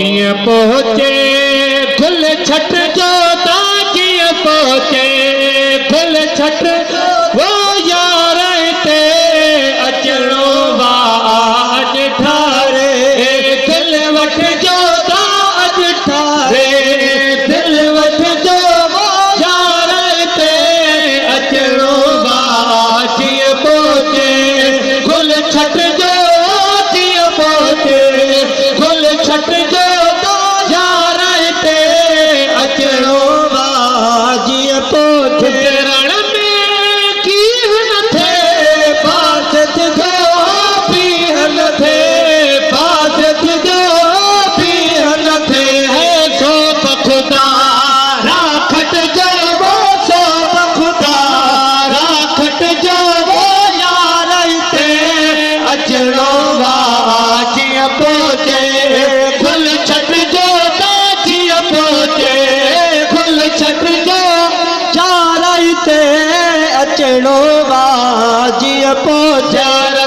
पहुँचे खुल छठ जो ताजिय पहुँचे खुल छठ वो यार ते अचणो वाज ठारे दिल वठ जो ताज ठारे दिल वठ जो यार ते अचणो वाज पहुँचे खुल छठ जो ताजिय पहुँचे खुल छठ जो अचणो वाजिय पहुँचे